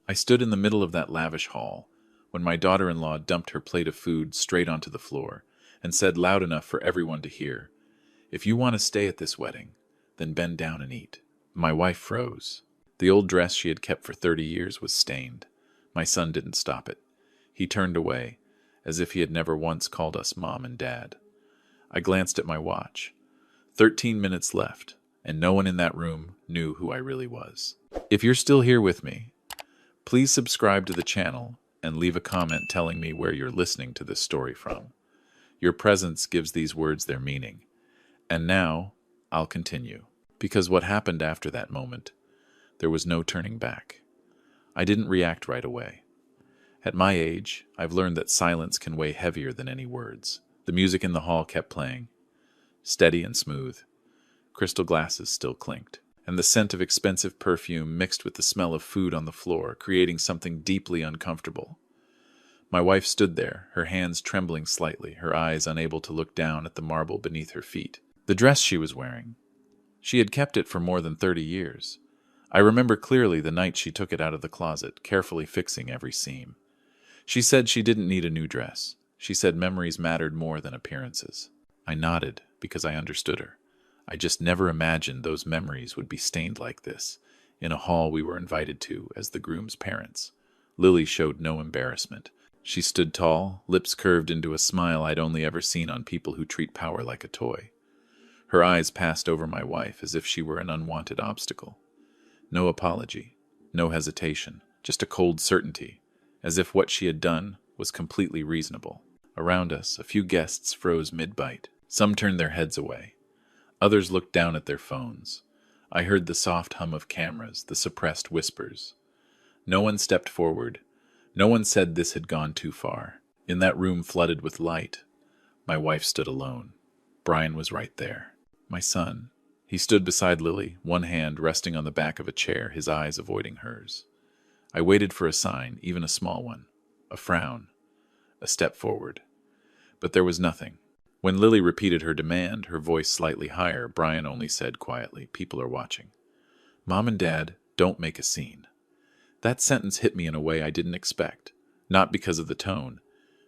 I stood in the middle of that lavish hall when my daughter-in-law dumped her plate of food straight onto the floor and said loud enough for everyone to hear, "If you want to stay at this wedding, then bend down and eat." My wife froze. The old dress she had kept for 30 years was stained. My son didn't stop it. He turned away, as if he had never once called us Mom and Dad. I glanced at my watch. 13 minutes left, and no one in that room knew who I really was. If you're still here with me, please subscribe to the channel and leave a comment telling me where you're listening to this story from. Your presence gives these words their meaning. And now, I'll continue. Because what happened after that moment, there was no turning back. I didn't react right away. At my age, I've learned that silence can weigh heavier than any words. The music in the hall kept playing, steady and smooth. Crystal glasses still clinked, and the scent of expensive perfume mixed with the smell of food on the floor, creating something deeply uncomfortable. My wife stood there, her hands trembling slightly, her eyes unable to look down at the marble beneath her feet. The dress she was wearing. She had kept it for more than 30 years. I remember clearly the night she took it out of the closet, carefully fixing every seam. She said she didn't need a new dress. She said memories mattered more than appearances. I nodded because I understood her. I just never imagined those memories would be stained like this, in a hall we were invited to as the groom's parents. Lily showed no embarrassment. She stood tall, lips curved into a smile I'd only ever seen on people who treat power like a toy. Her eyes passed over my wife as if she were an unwanted obstacle. No apology, no hesitation, just a cold certainty, as if what she had done was completely reasonable. Around us, a few guests froze mid-bite. Some turned their heads away. Others looked down at their phones. I heard the soft hum of cameras, the suppressed whispers. No one stepped forward. No one said this had gone too far. In that room flooded with light, my wife stood alone. Brian was right there. My son. He stood beside Lily, one hand resting on the back of a chair, his eyes avoiding hers. I waited for a sign, even a small one. A frown. A step forward. But there was nothing. When Lily repeated her demand, her voice slightly higher, Brian only said quietly, "People are watching. Mom and Dad, don't make a scene." That sentence hit me in a way I didn't expect, not because of the tone,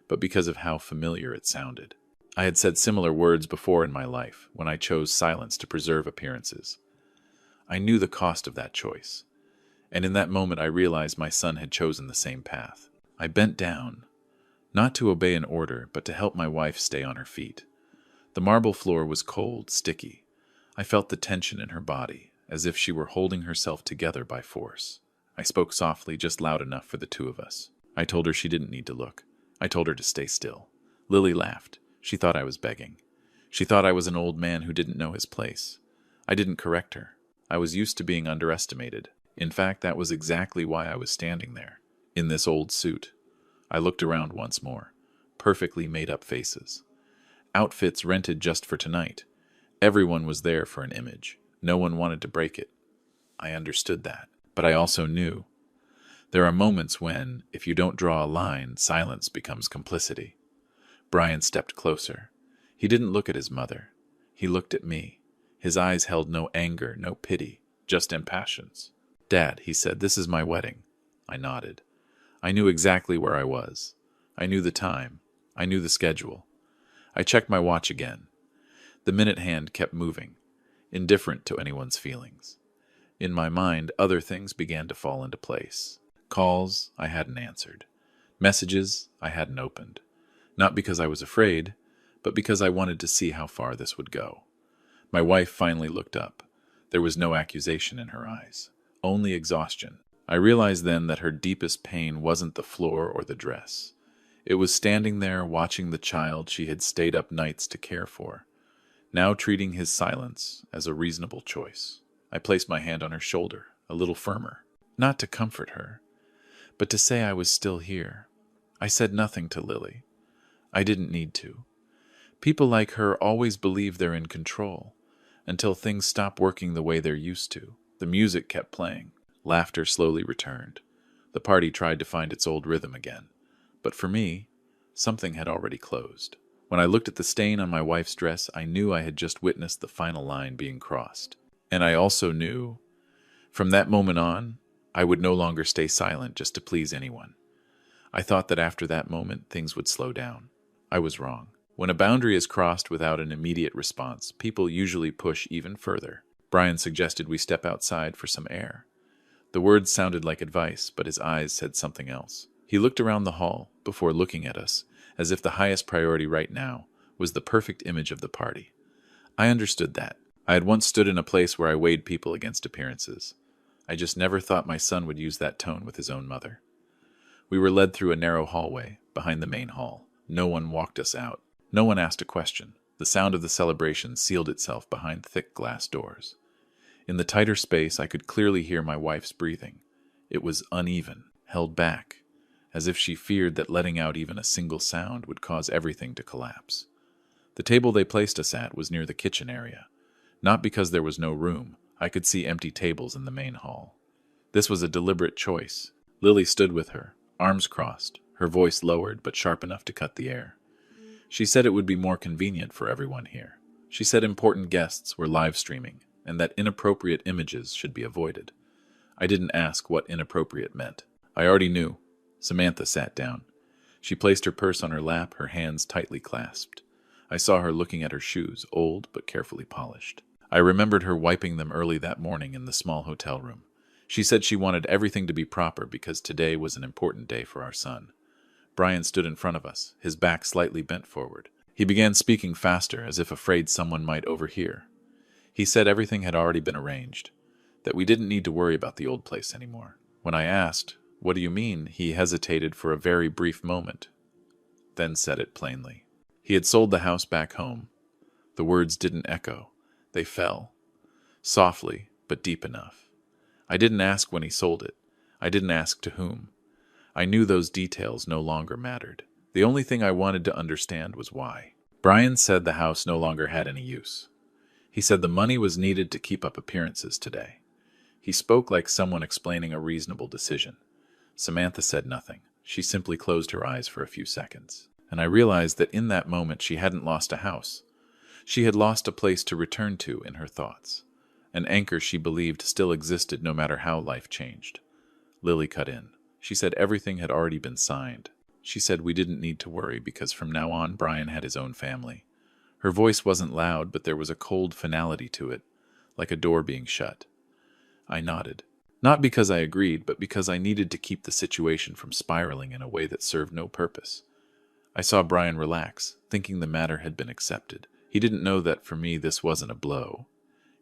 but because of how familiar it sounded. I had said similar words before in my life, when I chose silence to preserve appearances. I knew the cost of that choice, and in that moment I realized my son had chosen the same path. I bent down, not to obey an order, but to help my wife stay on her feet. The marble floor was cold, sticky. I felt the tension in her body, as if she were holding herself together by force. I spoke softly, just loud enough for the two of us. I told her she didn't need to look. I told her to stay still. Lily laughed. She thought I was begging. She thought I was an old man who didn't know his place. I didn't correct her. I was used to being underestimated. In fact, that was exactly why I was standing there, in this old suit. I looked around once more. Perfectly made-up faces. Outfits rented just for tonight. Everyone was there for an image. No one wanted to break it. I understood that. But I also knew. There are moments when, if you don't draw a line, silence becomes complicity. Brian stepped closer. He didn't look at his mother. He looked at me. His eyes held no anger, no pity, just impatience. "Dad," he said, "this is my wedding." I nodded. I knew exactly where I was. I knew the time. I knew the schedule. I checked my watch again. The minute hand kept moving, indifferent to anyone's feelings. In my mind, other things began to fall into place. Calls I hadn't answered. Messages I hadn't opened. Not because I was afraid, but because I wanted to see how far this would go. My wife finally looked up. There was no accusation in her eyes, only exhaustion. I realized then that her deepest pain wasn't the floor or the dress. It was standing there watching the child she had stayed up nights to care for, now treating his silence as a reasonable choice. I placed my hand on her shoulder, a little firmer, not to comfort her, but to say I was still here. I said nothing to Lily. I didn't need to. People like her always believe they're in control, until things stop working the way they're used to. The music kept playing. Laughter slowly returned. The party tried to find its old rhythm again. But for me, something had already closed. When I looked at the stain on my wife's dress, I knew I had just witnessed the final line being crossed. And I also knew, from that moment on, I would no longer stay silent just to please anyone. I thought that after that moment, things would slow down. I was wrong. When a boundary is crossed without an immediate response, people usually push even further. Brian suggested we step outside for some air. The words sounded like advice, but his eyes said something else. He looked around the hall before looking at us, as if the highest priority right now was the perfect image of the party. I understood that. I had once stood in a place where I weighed people against appearances. I just never thought my son would use that tone with his own mother. We were led through a narrow hallway behind the main hall. No one walked us out. No one asked a question. The sound of the celebration sealed itself behind thick glass doors. In the tighter space, I could clearly hear my wife's breathing. It was uneven, held back, as if she feared that letting out even a single sound would cause everything to collapse. The table they placed us at was near the kitchen area. Not because there was no room. I could see empty tables in the main hall. This was a deliberate choice. Lily stood with her, arms crossed, her voice lowered but sharp enough to cut the air. She said it would be more convenient for everyone here. She said important guests were live streaming, and that inappropriate images should be avoided. I didn't ask what inappropriate meant. I already knew. Samantha sat down. She placed her purse on her lap, her hands tightly clasped. I saw her looking at her shoes, old but carefully polished. I remembered her wiping them early that morning in the small hotel room. She said she wanted everything to be proper because today was an important day for our son. Brian stood in front of us, his back slightly bent forward. He began speaking faster, as if afraid someone might overhear. He said everything had already been arranged, that we didn't need to worry about the old place anymore. When I asked, "What do you mean?" he hesitated for a very brief moment, then said it plainly. He had sold the house back home. The words didn't echo. They fell, softly but deep enough. I didn't ask when he sold it. I didn't ask to whom. I knew those details no longer mattered. The only thing I wanted to understand was why. Brian said the house no longer had any use. He said the money was needed to keep up appearances today. He spoke like someone explaining a reasonable decision. Samantha said nothing. She simply closed her eyes for a few seconds. And I realized that in that moment she hadn't lost a house. She had lost a place to return to in her thoughts. An anchor she believed still existed no matter how life changed. Lily cut in. She said everything had already been signed. She said we didn't need to worry because from now on Brian had his own family. Her voice wasn't loud, but there was a cold finality to it, like a door being shut. I nodded. Not because I agreed, but because I needed to keep the situation from spiraling in a way that served no purpose. I saw Brian relax, thinking the matter had been accepted. He didn't know that for me this wasn't a blow.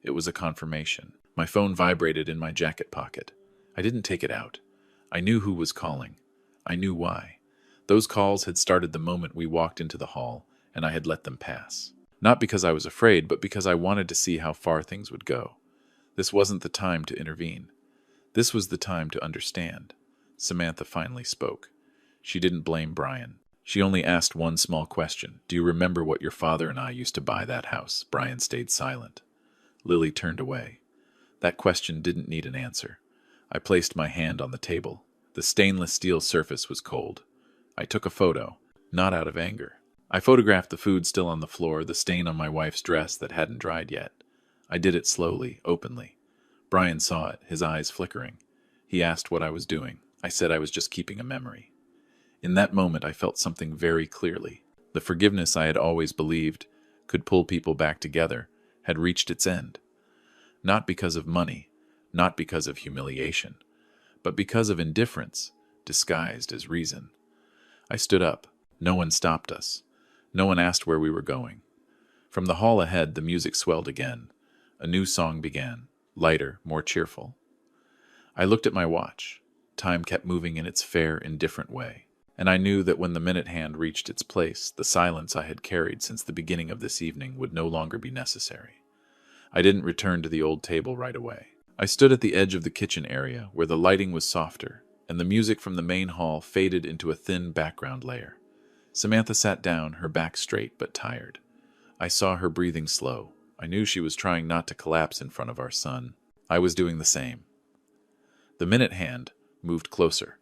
It was a confirmation. My phone vibrated in my jacket pocket. I didn't take it out. I knew who was calling. I knew why. Those calls had started the moment we walked into the hall, and I had let them pass. Not because I was afraid, but because I wanted to see how far things would go. This wasn't the time to intervene. This was the time to understand. Samantha finally spoke. She didn't blame Brian. She only asked one small question. Do you remember what your father and I used to buy that house? Brian stayed silent. Lily turned away. That question didn't need an answer. I placed my hand on the table. The stainless steel surface was cold. I took a photo, not out of anger. I photographed the food still on the floor, the stain on my wife's dress that hadn't dried yet. I did it slowly, openly. Brian saw it, his eyes flickering. He asked what I was doing. I said I was just keeping a memory. In that moment, I felt something very clearly. The forgiveness I had always believed could pull people back together had reached its end. Not because of money, not because of humiliation, but because of indifference disguised as reason. I stood up. No one stopped us. No one asked where we were going. From the hall ahead, the music swelled again. A new song began, lighter, more cheerful. I looked at my watch. Time kept moving in its fair, indifferent way. And I knew that when the minute hand reached its place, the silence I had carried since the beginning of this evening would no longer be necessary. I didn't return to the old table right away. I stood at the edge of the kitchen area, where the lighting was softer, and the music from the main hall faded into a thin background layer. Samantha sat down, her back straight but tired. I saw her breathing slow. I knew she was trying not to collapse in front of our son. I was doing the same. The minute hand moved closer.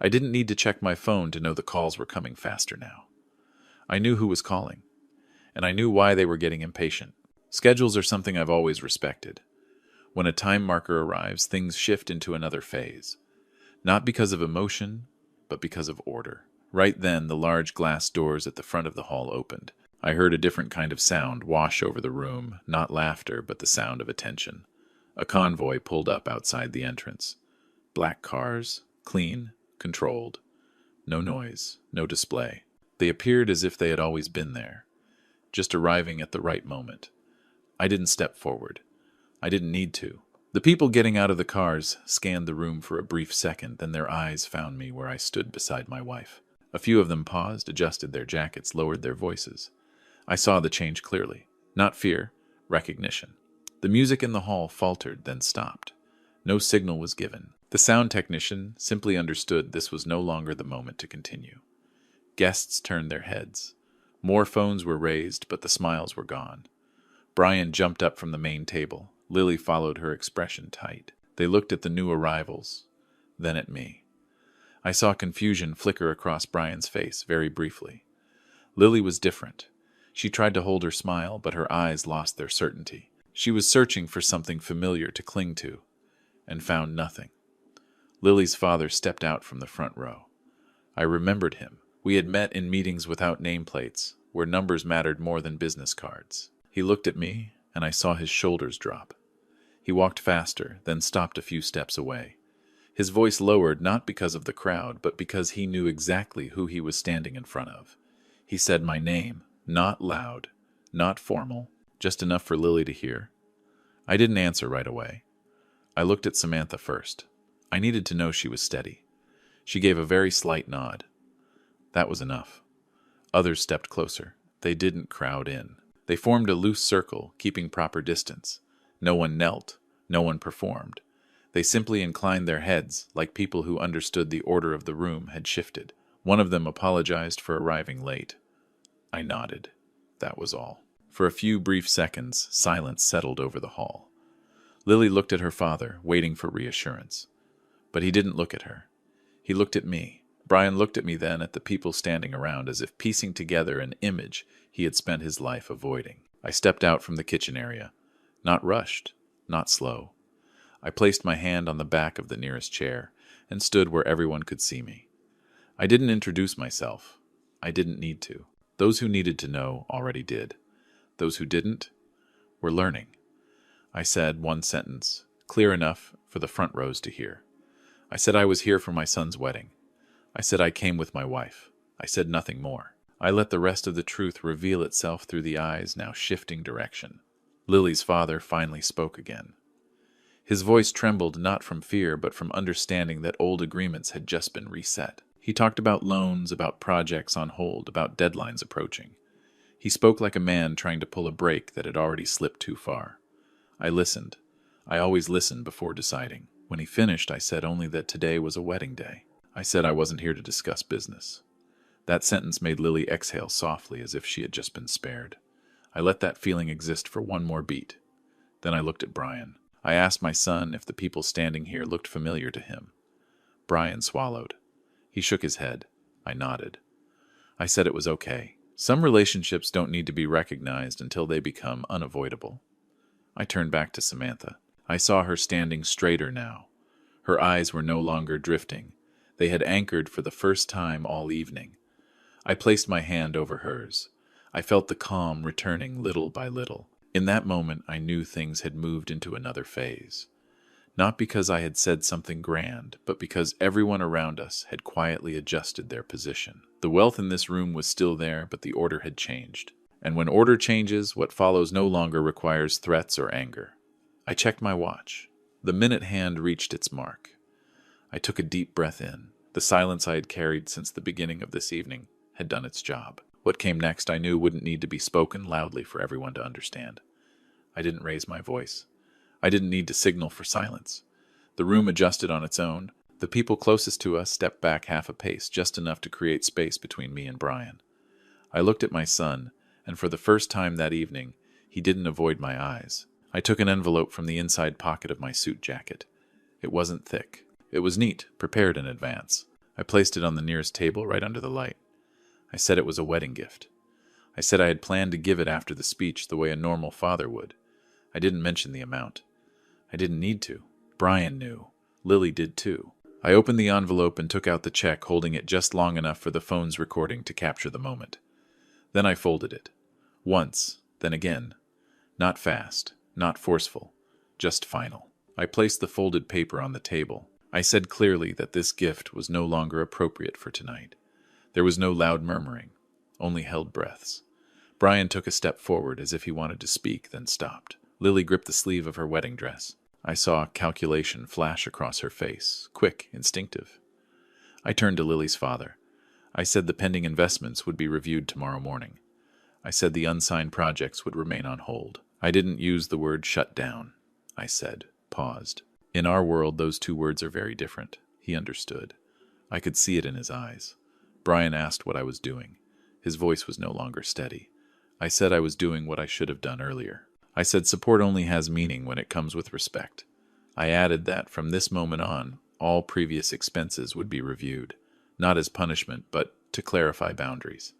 I didn't need to check my phone to know the calls were coming faster now. I knew who was calling, and I knew why they were getting impatient. Schedules are something I've always respected. When a time marker arrives, things shift into another phase. Not because of emotion, but because of order. Right then, the large glass doors at the front of the hall opened. I heard a different kind of sound wash over the room, not laughter, but the sound of attention. A convoy pulled up outside the entrance. Black cars, clean, controlled. No noise, no display. They appeared as if they had always been there, just arriving at the right moment. I didn't step forward. I didn't need to. The people getting out of the cars scanned the room for a brief second, then their eyes found me where I stood beside my wife. A few of them paused, adjusted their jackets, lowered their voices. I saw the change clearly. Not fear, recognition. The music in the hall faltered, then stopped. No signal was given. The sound technician simply understood this was no longer the moment to continue. Guests turned their heads. More phones were raised, but the smiles were gone. Brian jumped up from the main table. Lily followed her expression tight. They looked at the new arrivals, then at me. I saw confusion flicker across Brian's face very briefly. Lily was different. She tried to hold her smile, but her eyes lost their certainty. She was searching for something familiar to cling to, and found nothing. Lily's father stepped out from the front row. I remembered him. We had met in meetings without nameplates, where numbers mattered more than business cards. He looked at me, and I saw his shoulders drop. He walked faster, then stopped a few steps away. His voice lowered not because of the crowd, but because he knew exactly who he was standing in front of. He said my name, not loud, not formal, just enough for Lily to hear. I didn't answer right away. I looked at Samantha first. I needed to know she was steady. She gave a very slight nod. That was enough. Others stepped closer. They didn't crowd in. They formed a loose circle, keeping proper distance. No one knelt. No one performed. They simply inclined their heads, like people who understood the order of the room had shifted. One of them apologized for arriving late. I nodded. That was all. For a few brief seconds, silence settled over the hall. Lily looked at her father, waiting for reassurance. But he didn't look at her. He looked at me. Brian looked at me then at the people standing around, as if piecing together an image he had spent his life avoiding. I stepped out from the kitchen area. Not rushed, not slow. I placed my hand on the back of the nearest chair and stood where everyone could see me. I didn't introduce myself. I didn't need to. Those who needed to know already did. Those who didn't were learning. I said one sentence, clear enough for the front rows to hear. I said I was here for my son's wedding. I said I came with my wife. I said nothing more. I let the rest of the truth reveal itself through the eyes now shifting direction. Lily's father finally spoke again. His voice trembled not from fear, but from understanding that old agreements had just been reset. He talked about loans, about projects on hold, about deadlines approaching. He spoke like a man trying to pull a brake that had already slipped too far. I listened. I always listen before deciding. When he finished, I said only that today was a wedding day. I said I wasn't here to discuss business. That sentence made Lily exhale softly as if she had just been spared. I let that feeling exist for one more beat. Then I looked at Brian. I asked my son if the people standing here looked familiar to him. Brian swallowed. He shook his head. I nodded. I said it was okay. Some relationships don't need to be recognized until they become unavoidable. I turned back to Samantha. I saw her standing straighter now. Her eyes were no longer drifting. They had anchored for the first time all evening. I placed my hand over hers. I felt the calm returning little by little. In that moment, I knew things had moved into another phase. Not because I had said something grand, but because everyone around us had quietly adjusted their position. The wealth in this room was still there, but the order had changed. And when order changes, what follows no longer requires threats or anger. I checked my watch. The minute hand reached its mark. I took a deep breath in. The silence I had carried since the beginning of this evening had done its job. What came next I knew wouldn't need to be spoken loudly for everyone to understand. I didn't raise my voice. I didn't need to signal for silence. The room adjusted on its own. The people closest to us stepped back half a pace, just enough to create space between me and Brian. I looked at my son, and for the first time that evening, he didn't avoid my eyes. I took an envelope from the inside pocket of my suit jacket. It wasn't thick. It was neat, prepared in advance. I placed it on the nearest table right under the light. I said it was a wedding gift. I said I had planned to give it after the speech the way a normal father would. I didn't mention the amount. I didn't need to. Brian knew. Lily did too. I opened the envelope and took out the check, holding it just long enough for the phone's recording to capture the moment. Then I folded it. Once, then again. Not fast, not forceful, just final. I placed the folded paper on the table. I said clearly that this gift was no longer appropriate for tonight. There was no loud murmuring, only held breaths. Brian took a step forward as if he wanted to speak, then stopped. Lily gripped the sleeve of her wedding dress. I saw calculation flash across her face, quick, instinctive. I turned to Lily's father. I said the pending investments would be reviewed tomorrow morning. I said the unsigned projects would remain on hold. I didn't use the word shut down. I said, paused. In our world, those two words are very different. He understood. I could see it in his eyes. Brian asked what I was doing. His voice was no longer steady. I said I was doing what I should have done earlier. I said support only has meaning when it comes with respect. I added that from this moment on, all previous expenses would be reviewed, not as punishment, but to clarify boundaries.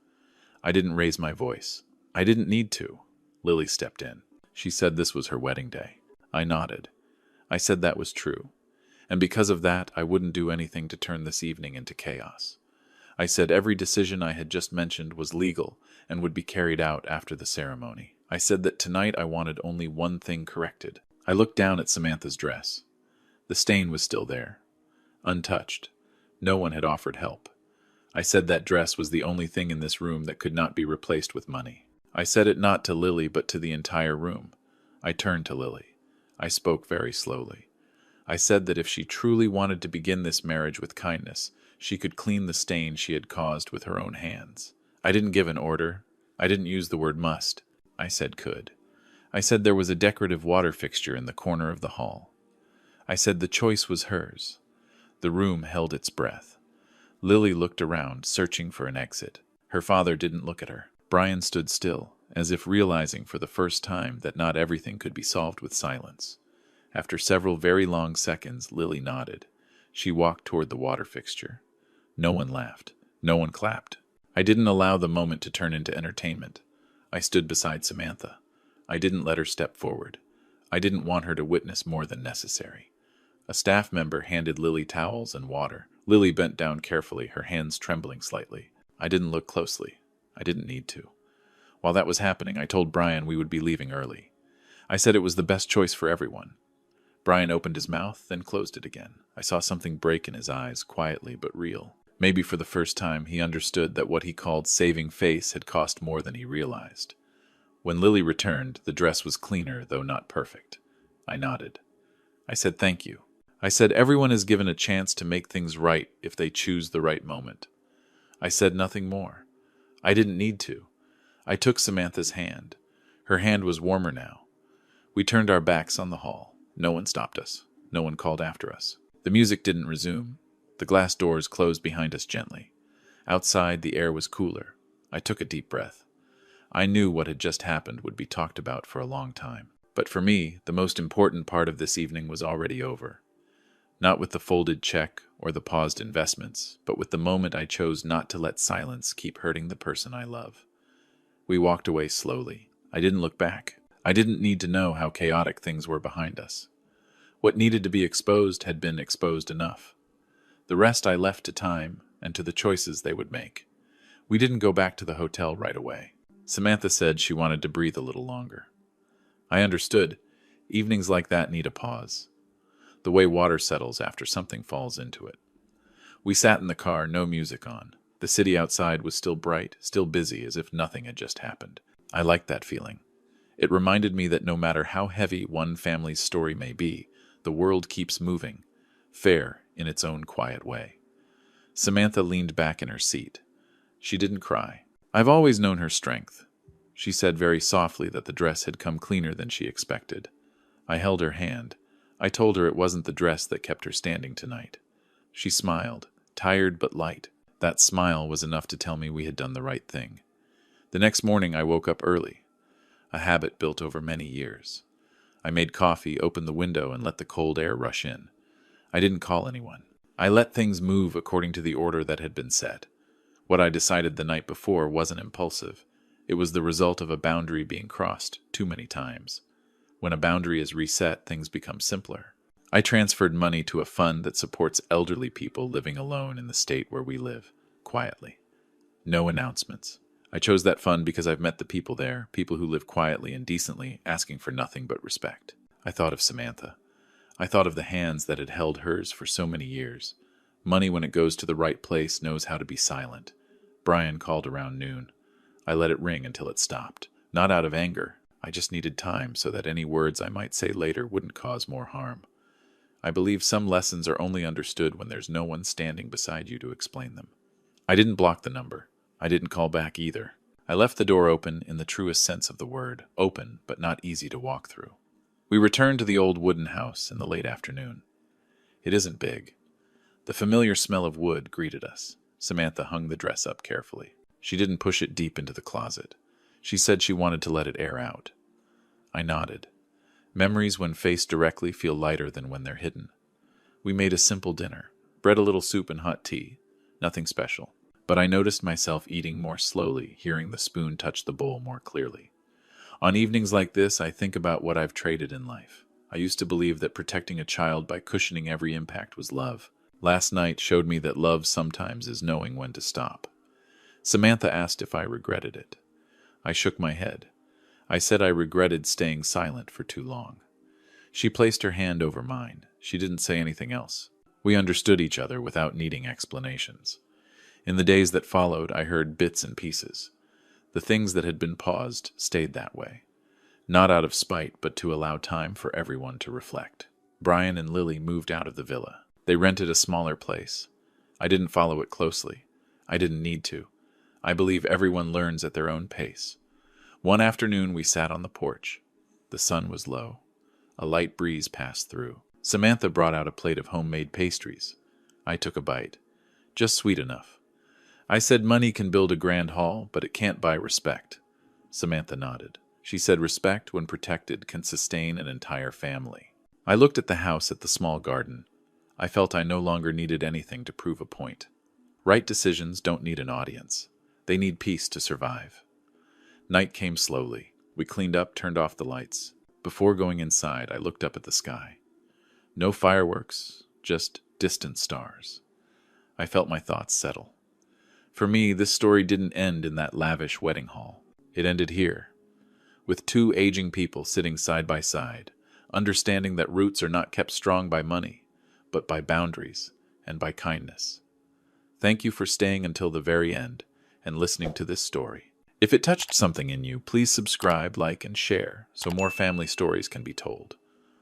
I didn't raise my voice. I didn't need to. Lily stepped in. She said this was her wedding day. I nodded. I said that was true. And because of that, I wouldn't do anything to turn this evening into chaos. I said every decision I had just mentioned was legal and would be carried out after the ceremony. I said that tonight I wanted only one thing corrected. I looked down at Samantha's dress. The stain was still there, untouched. No one had offered help. I said that dress was the only thing in this room that could not be replaced with money. I said it not to Lily, but to the entire room. I turned to Lily. I spoke very slowly. I said that if she truly wanted to begin this marriage with kindness, she could clean the stain she had caused with her own hands. I didn't give an order. I didn't use the word must. I said could. I said there was a decorative water fixture in the corner of the hall. I said the choice was hers. The room held its breath. Lily looked around, searching for an exit. Her father didn't look at her. Brian stood still, as if realizing for the first time that not everything could be solved with silence. After several very long seconds, Lily nodded. She walked toward the water fixture. No one laughed. No one clapped. I didn't allow the moment to turn into entertainment. I stood beside Samantha. I didn't let her step forward. I didn't want her to witness more than necessary. A staff member handed Lily towels and water. Lily bent down carefully, her hands trembling slightly. I didn't look closely. I didn't need to. While that was happening, I told Brian we would be leaving early. I said it was the best choice for everyone. Brian opened his mouth, then closed it again. I saw something break in his eyes, quietly but real. Maybe for the first time, he understood that what he called saving face had cost more than he realized. When Lily returned, the dress was cleaner, though not perfect. I nodded. I said thank you. I said everyone is given a chance to make things right if they choose the right moment. I said nothing more. I didn't need to. I took Samantha's hand. Her hand was warmer now. We turned our backs on the hall. No one stopped us. No one called after us. The music didn't resume. The glass doors closed behind us gently. Outside, the air was cooler. I took a deep breath. I knew what had just happened would be talked about for a long time. But for me, the most important part of this evening was already over. Not with the folded check or the paused investments, but with the moment I chose not to let silence keep hurting the person I love. We walked away slowly. I didn't look back. I didn't need to know how chaotic things were behind us. What needed to be exposed had been exposed enough. The rest I left to time and to the choices they would make. We didn't go back to the hotel right away. Samantha said she wanted to breathe a little longer. I understood. Evenings like that need a pause. The way water settles after something falls into it. We sat in the car, no music on. The city outside was still bright, still busy, as if nothing had just happened. I liked that feeling. It reminded me that no matter how heavy one family's story may be, the world keeps moving, fair in its own quiet way. Samantha leaned back in her seat. She didn't cry. I've always known her strength. She said very softly that the dress had come cleaner than she expected. I held her hand. I told her it wasn't the dress that kept her standing tonight. She smiled, tired but light. That smile was enough to tell me we had done the right thing. The next morning I woke up early, a habit built over many years. I made coffee, opened the window, and let the cold air rush in. I didn't call anyone. I let things move according to the order that had been set. What I decided the night before wasn't impulsive. It was the result of a boundary being crossed too many times. When a boundary is reset, things become simpler. I transferred money to a fund that supports elderly people living alone in the state where we live, quietly. No announcements. I chose that fund because I've met the people there, people who live quietly and decently, asking for nothing but respect. I thought of Samantha. I thought of the hands that had held hers for so many years. Money, when it goes to the right place, knows how to be silent. Brian called around noon. I let it ring until it stopped. Not out of anger. I just needed time so that any words I might say later wouldn't cause more harm. I believe some lessons are only understood when there's no one standing beside you to explain them. I didn't block the number. I didn't call back either. I left the door open in the truest sense of the word, open but not easy to walk through. We returned to the old wooden house in the late afternoon. It isn't big. The familiar smell of wood greeted us. Samantha hung the dress up carefully. She didn't push it deep into the closet. She said she wanted to let it air out. I nodded. Memories when faced directly feel lighter than when they're hidden. We made a simple dinner, bread, a little soup, and hot tea. Nothing special. But I noticed myself eating more slowly, hearing the spoon touch the bowl more clearly. On evenings like this, I think about what I've traded in life. I used to believe that protecting a child by cushioning every impact was love. Last night showed me that love sometimes is knowing when to stop. Samantha asked if I regretted it. I shook my head. I said I regretted staying silent for too long. She placed her hand over mine. She didn't say anything else. We understood each other without needing explanations. In the days that followed, I heard bits and pieces. The things that had been paused stayed that way. Not out of spite, but to allow time for everyone to reflect. Brian and Lily moved out of the villa. They rented a smaller place. I didn't follow it closely. I didn't need to. I believe everyone learns at their own pace. One afternoon we sat on the porch. The sun was low. A light breeze passed through. Samantha brought out a plate of homemade pastries. I took a bite. Just sweet enough. I said money can build a grand hall, but it can't buy respect. Samantha nodded. She said respect, when protected, can sustain an entire family. I looked at the house, at the small garden. I felt I no longer needed anything to prove a point. Right decisions don't need an audience. They need peace to survive. Night came slowly. We cleaned up, turned off the lights. Before going inside, I looked up at the sky. No fireworks, just distant stars. I felt my thoughts settle. For me, this story didn't end in that lavish wedding hall. It ended here, with two aging people sitting side by side, understanding that roots are not kept strong by money, but by boundaries and by kindness. Thank you for staying until the very end and listening to this story. If it touched something in you, please subscribe, like, and share so more family stories can be told.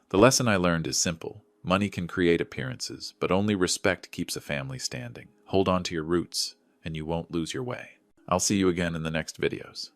The lesson I learned is simple. Money can create appearances, but only respect keeps a family standing. Hold on to your roots, and you won't lose your way. I'll see you again in the next videos.